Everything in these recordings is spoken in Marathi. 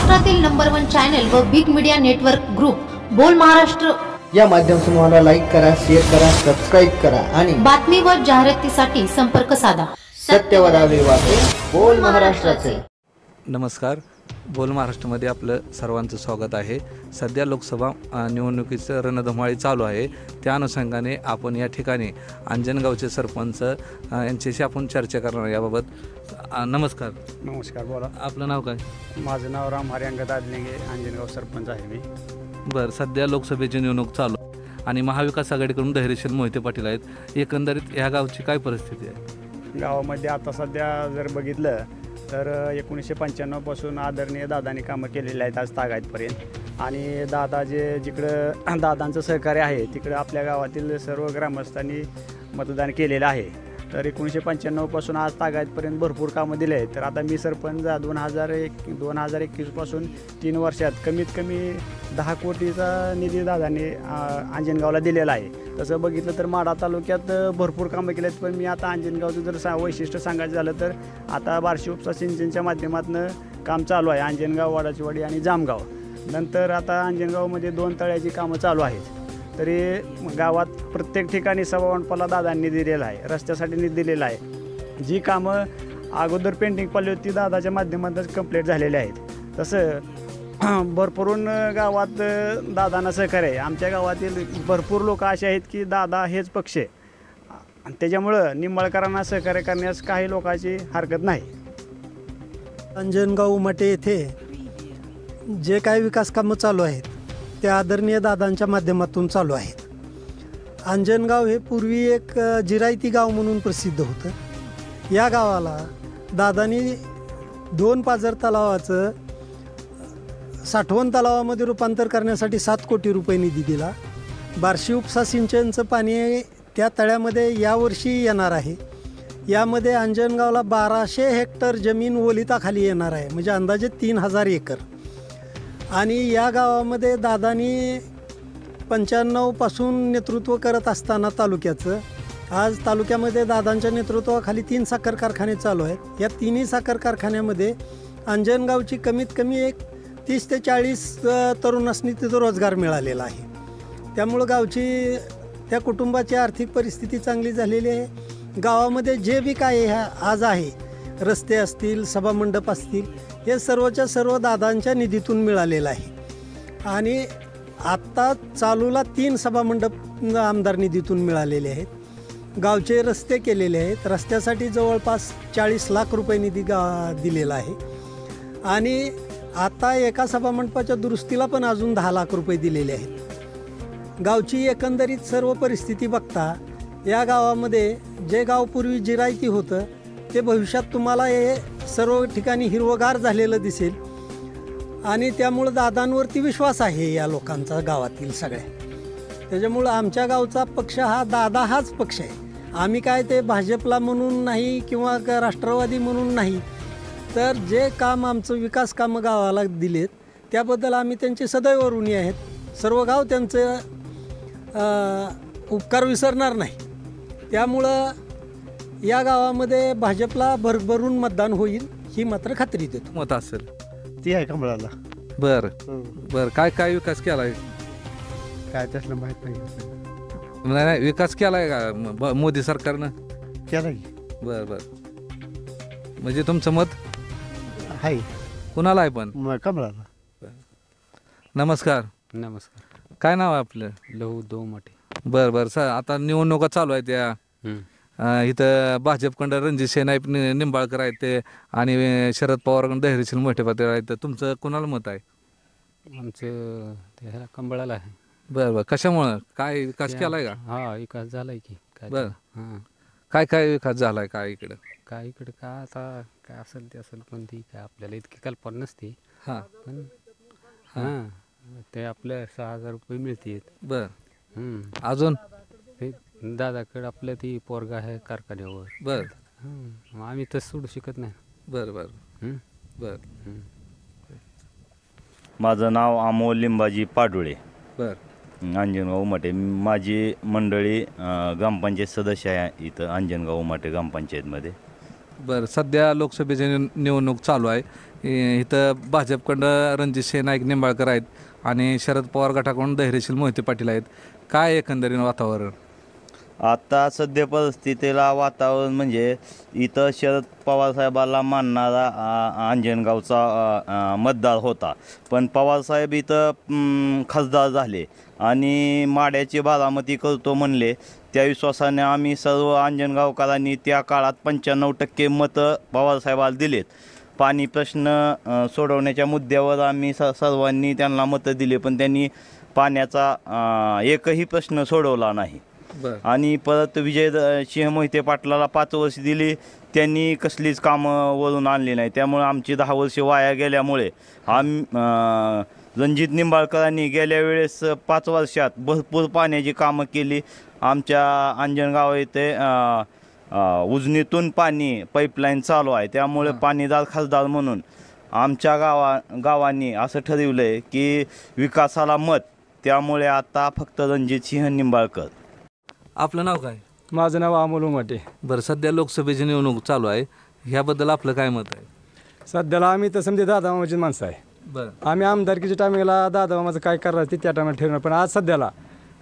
महाराष्ट्रातील नंबर 1 चॅनल व बिग मीडिया नेटवर्क ग्रुप बोल महाराष्ट्र या माध्यमातून मला लाईक करा, शेअर करा, सबस्क्राइब करा आणि बातमी व जाहिरातीसाठी संपर्क साधा. सत्यवदावे वाटे बोल महाराष्ट्राचे. नमस्कार. बोल महाराष्ट्रामध्ये आपलं सर्वांचं स्वागत आहे. सध्या लोकसभा निवडणुकीचं रणधुमाळी चालू आहे. त्या अनुषंगाने आपण या ठिकाणी अंजनगावचे सरपंच यांच्याशी आपण चर्चा करणार याबाबत. नमस्कार. नमस्कार, बोला. आपलं नाव काय? माझं नाव राम हरिअंगद आदलिंगे, अंजनगाव सरपंच आहे मी. बरं, सध्या लोकसभेची निवडणूक चालू आणि महाविकास आघाडीकडून धैर्यशील मोहिते पाटील आहेत. एकंदरीत ह्या गावची काय परिस्थिती आहे? गावामध्ये आता सध्या जर बघितलं तर 1995 पासून आदरणीय दादांनी कामं केलेली आहेत आज तागायतपर्यंत. आणि दादा जिकडं दादांचं सहकार्य आहे तिकडं आपल्या गावातील सर्व ग्रामस्थांनी मतदान केलेलं आहे. तर 1995 पासून आज तागायतपर्यंत भरपूर कामं दिले आहेत. तर आता मी सरपंच 2021 पासून 3 वर्षात कमीत कमी 10 कोटीचा निधी दादांनी अंजनगावला दिलेला आहे. तसं बघितलं तर माढा तालुक्यात भरपूर कामं केली आहेत. पण मी आता अंजनगावचं जर वैशिष्ट्य सांगायचं झालं तर आता बार्शी उपसा सिंचनच्या माध्यमातून काम चालू आहे. अंजनगाव, वाडाचीवाडी आणि जामगाव. नंतर आता अंजनगावमध्ये 2 तळ्याची कामं चालू आहेत. तरी गावात प्रत्येक ठिकाणी सभामंडपाला दादांनी दिलेलं आहे, रस्त्यासाठी निधी दिलेला आहे. जी कामं अगोदर पेंडिंग पडली होती दादाच्या माध्यमातून कंप्लीट झालेली आहेत. तसं भरपूरून गावात दादांना सहकार्य आहे. आमच्या गावातील भरपूर लोक असे आहेत की दादा हेच पक्ष आहे. त्याच्यामुळं निंबाळकरांना सहकार्य करण्यास काही लोकांची हरकत नाही. अंजनगाव उमाटे येथे जे काही विकास कामं चालू आहेत ते आदरणीय दादांच्या माध्यमातून चालू आहेत. अंजनगाव हे पूर्वी एक जिरायती गाव म्हणून प्रसिद्ध होतं. या गावाला दादांनी 2 पाझर तलावाचं साठवण तलावामध्ये रूपांतर करण्यासाठी 7 कोटी रुपये निधी दिला. बार्शी उपसा सिंचनचं पाणी त्या तळ्यामध्ये यावर्षी येणार आहे. यामध्ये अंजनगावला 1200 हेक्टर जमीन ओलिताखाली येणार आहे, म्हणजे अंदाजे 3000 एकर. आणि या गावामध्ये दादांनी 95 पासून नेतृत्व करत असताना तालुक्याचं आज तालुक्यामध्ये दादांच्या नेतृत्वाखाली 3 साखर कारखाने चालू आहेत. या 3ही साखर कारखान्यामध्ये अंजनगावची कमीत कमी एक 30 ते 40 तरुणांनी तिथं रोजगार मिळालेला आहे. त्यामुळं गावची त्या कुटुंबाची आर्थिक परिस्थिती चांगली झालेली आहे. गावामध्ये जे बी काय आज आहे, रस्ते असतील, सभामंडप असतील, हे सर्वच्या सर्व दादांच्या निधीतून मिळालेलं आहे. आणि आत्ता चालूला 3 सभामंडप आमदार निधीतून मिळालेले आहेत. गावचे रस्ते केलेले आहेत. रस्त्यासाठी जवळपास 40 लाख रुपये निधी दिलेला आहे. आणि आता एका सभामंडपाच्या दुरुस्तीला पण अजून 10 लाख रुपये दिलेले आहेत. गावची एकंदरीत सर्व परिस्थिती बघता या गावामध्ये जे गाव पूर्वी जिरायती होतं ते भविष्यात तुम्हाला हे सर्व ठिकाणी हिरवगार झालेलं दिसेल. आणि त्यामुळं दादांवरती विश्वास आहे या लोकांचा गावातील सगळ्या. त्याच्यामुळं आमच्या गावचा पक्ष हा दादा हाच पक्ष आहे. आम्ही काय ते भाजपला म्हणून नाही किंवा राष्ट्रवादी म्हणून नाही, तर जे काम आमचं विकास कामं गावाला दिलेत त्याबद्दल आम्ही त्यांचे सदैव ऋणी आहेत. सर्व गाव त्यांचं उपकार विसरणार नाही. त्यामुळं या गावामध्ये भाजपला भरभरून मतदान होईल ही मात्र खात्री देतो. मत असेल ती आहे कमळाला. बरं, काय विकास केला आहे? काय त्यातलं माहीत नाही. नाही, विकास केला आहे का मोदी सरकारनं? केला. बरं, म्हणजे तुमचं मत आहे कुणाला आहे? पण कमळाला. नमस्कार. काय नाव आहे आपलं? लहू दो मोठे. बरं सर, आता निवडणुका चालू आहेत. त्या इथं भाजपकडं रणजित नाईक निंबाळकर आहेत ते आणि शरद पवारकडून धैर्यशील मोहिते पाटील आहेत. तुमचं कुणाला मत आहे? आमचं ह्याला कंबळाला आहे. बरं, कशामुळं? काय विकास केलाय का? हा, विकास झालाय की. बरं, हां. काय विकास झालाय? काय इकडं काय आता काय असेल ते असेल, पण ती काय आपल्याला इतकी कल्पना नसते. हां, पण हां, ते आपल्या 6,000 रुपये मिळतात. बरं, अजून ते दादाकडे आपल्या ती पोरगा आहे कारखान्यावर. बरं, आम्ही तसं सोडू शकत नाही. बरं. माझं नाव अमोल लिंबाजी पाडुळे. बरं, अंजनगाव उमाटे. माझी मंडळी ग्रामपंचायत सदस्य आहे इथं अंजनगाव उमाटे ग्रामपंचायतमध्ये. बरं, सध्या लोकसभेची निवडणूक चालू आहे. इथं भाजपकडं रणजितसिंह नाईक निंबाळकर आहेत आणि शरद पवार गटाकडून धैर्यशील मोहिते पाटील आहेत. काय एकंदरीत वातावरण? आता सध्या परिस्थितीला वातावरण म्हणजे इथं शरद पवार साहेबाला मानणारा अंजनगावचा मतदार होता, पण पवारसाहेब इथं खासदार झाले आणि माड्याची बारामती करतो म्हणले. त्या विश्वासाने आम्ही सर्व अंजनगावकरांनी त्या काळात 95% मतं पवारसाहेबाला दिलेत. पाणी प्रश्न सोडवण्याच्या मुद्द्यावर आम्ही सर्वांनी त्यांना मतं दिले, पण त्यांनी पाण्याचा एकही प्रश्न सोडवला नाही. आणि परत विजयसिंह मोहिते पाटलाला 5 वर्ष दिली, त्यांनी कसलीच कामं वरून आणली नाही. त्यामुळे आमची 10 वर्ष वाया गेल्यामुळे रणजित निंबाळकरांनी गेल्या वेळेस 5 वर्षात भरपूर पाण्याची कामं केली. आमच्या अंजनगाव येथे उजनीतून पाणी पाईपलाईन चालू आहे, त्यामुळे पाणीदार खासदार म्हणून आमच्या गावांनी असं ठरवलं आहे की विकासाला मत, त्यामुळे आता फक्त रणजितसिंह निंबाळकर. आपलं नाव काय? माझं नाव अमोल उमाटे. बरं, सध्या लोकसभेची निवडणूक चालू आहे, ह्याबद्दल आपलं काय मत आहे? सध्याला आम्ही तर समजे दादा मामाची माणसं आहे. बरं, आम्ही आमदारकीच्या टायमिंगला दादा मामाचं काय करायचं ते त्या टायमाला ठरवणार, पण आज सध्याला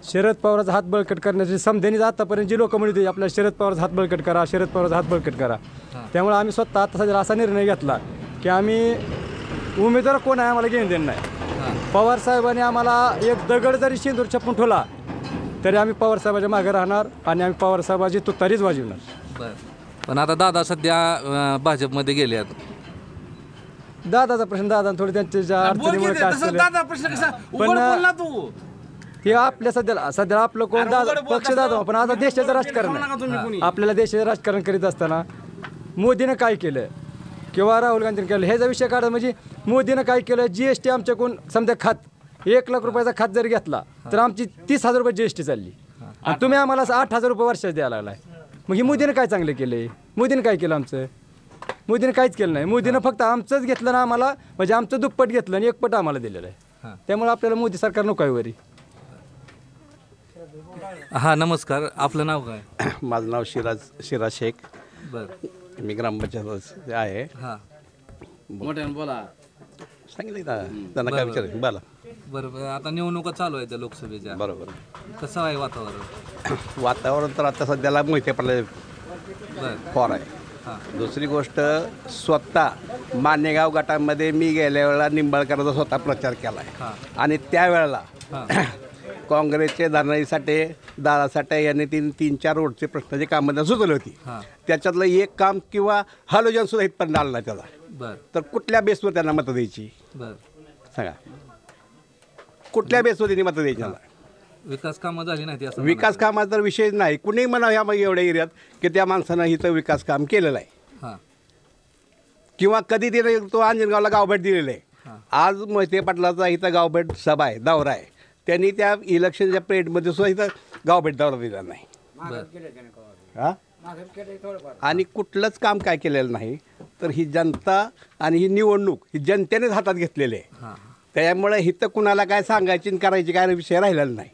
शरद पवाराचा हात बळकट करण्याची समजेनीच आतापर्यंत जी लोक म्हणत होती आपल्याला शरद पवारचा हात बळकट करा, शरद पवारचा हात बळकट करा, त्यामुळे आम्ही स्वतः आता सध्याला असा निर्णय घेतला की आम्ही उमेदवार कोण आहे आम्हाला घेऊन देणं नाही. पवार साहेबांनी आम्हाला एक दगड जरी शेंदूर छपून ठेवला तरी आम्ही पवार साहेबाच्या मागे राहणार आणि आम्ही पवार साहेबाची तुतारीच वाजवणार. बरं, पण आता दादा सध्या भाजपमध्ये गेले आहेत. दादाचा प्रश्न दादा थोडी त्यांच्या अडचणीमुळे काय असेल, पण ते आपल्या सध्याला आपलं कोण दादा पक्ष दादा, पण आता देशाचं राजकारण आहे. आपल्याला देशाचं राजकारण करीत असताना मोदीनं काय केलं किंवा राहुल गांधीनं केलं ह्याचा विषय काढा. म्हणजे मोदीनं काय केलं, GST आमच्याकडून समजा खात 1 लाख रुपयाचा खात जर घेतला तर आमची 30,000 रुपये GST चालली आणि तुम्ही आम्हाला 8,000 रुपये वर्षात द्यायला लागलाय. मग ही मोदीनं काय चांगलं केलं? मोदीनं काय केलं आमचं? मोदीनं काहीच केलं नाही. मोदीनं फक्त आमचंच घेतलं ना आम्हाला, म्हणजे आमचं दुप्पट घेतलं आणि 1 पट आम्हाला दिलेलं आहे. त्यामुळे आपल्याला मोदी सरकार नको आहे वरी. हां, नमस्कार. आपलं नाव काय? माझं नाव शिराज शेख. बरं, मी ग्रामपंचायत आहे. हां, मोठ्यानं बोला. सांगितलं त्यांना काय विचार बोला. बरोबर. आता निवडणुका चालू आहेत त्या लोकसभेच्या. बरोबर. कसं आहे वातावरण? वातावरण तर आता सध्याला मोहिते पाटील फॉर आहे. दुसरी गोष्ट, स्वतः मानेगाव गटामध्ये मी गेल्या वेळेला निंबाळकरांचा स्वतः प्रचार केला आहे आणि त्यावेळेला काँग्रेसचे धनाईसाठी दादासाठी यांनी 3-4 रोडचे प्रश्नाची कामं त्यांना सुचवली होती. त्याच्यातलं एक काम किंवा हॅलोजन सुद्धा इथपर्यंत आलं नाही त्याला. तर कुठल्या बेसवर त्यांना मतं द्यायची सांगा? कुठल्या बेसवर त्यांनी मतं द्यायची? विकास कामं झाली नाही? विकास कामाचा तर विषय नाही. कुणीही म्हणा ह्या एवढ्या एरियात की त्या माणसानं इथं विकास काम केलेलं आहे किंवा कधी तिने तो अंजनगावला गावभेट दिलेलं आहे. आज मोहिते पाटलाचा इथं गावभेट सभा आहे, दौरा आहे. त्यांनी त्या इलेक्शनच्या पिरियडमध्ये सुद्धा इथं गावभेट दौरा दिला नाही आणि कुठलंच काम काय केलेलं नाही. तर ही जनता आणि ही निवडणूक ही जनतेनेच हातात घेतलेली आहे. त्यामुळे इथं कुणाला काय सांगायची आणि करायची काय विषय राहिलेला नाही.